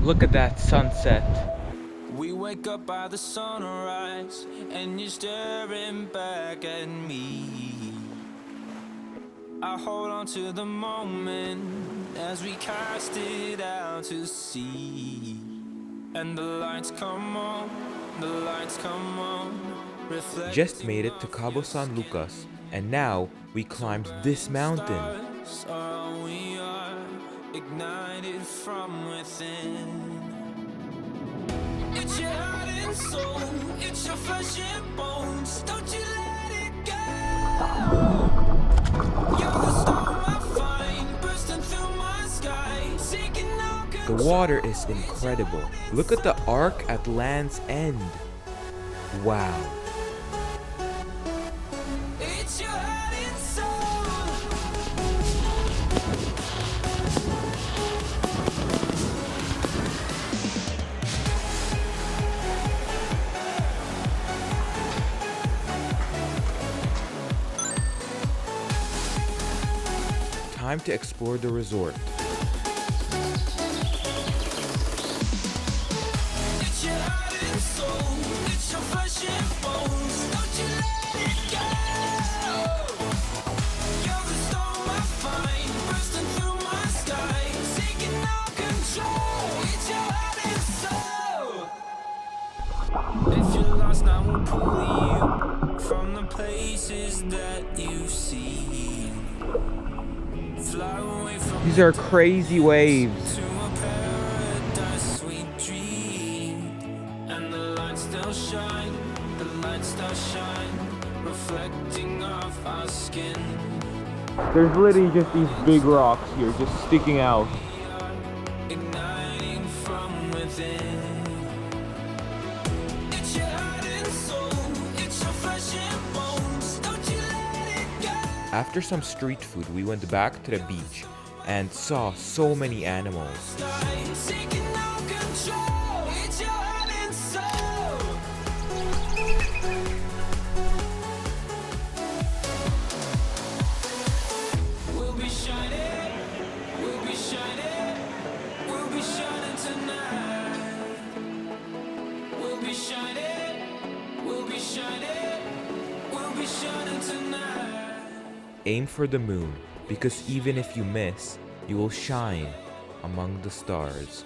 Look at that sunset. We wake up by the sunrise, and you're staring back at me. I hold on to the moment as we cast it out to sea. And the lights come on, the lights come on. Just made it to Cabo San Lucas, and now we climbed this mountain. We are ignited from within. It's your heart and soul, it's your flesh and bones. Don't you let it go. You're the storm I find, bursting through my sky, seeking no control. The water is incredible. Look at the arc at land's end. Wow. It's your heart and soul. Time to explore the resort. It's your heart and soul, it's your flesh and bones. Don't you let it go. You're the storm I find, bursting through my sky, seeking no control. It's your heart and soul. If you're lost, I will pull you from the places that you've seen. Fly away from These are crazy waves. to a paradise sweet dream. And the lights still shine, the lights still shine, reflecting off our skin. There's literally just these big rocks here just sticking out. Igniting from within. It's your heart and soul, it's your flesh and bones. Don't you let it go. After some street food, we went back to the beach and saw so many animals. Sky, seeking no control. It's your heart and soul. We'll be shining, we'll be shining, we'll be shining tonight. We'll be shining, we'll be shining, we'll be shining tonight. Aim for the moon, because even if you miss, you will shine among the stars.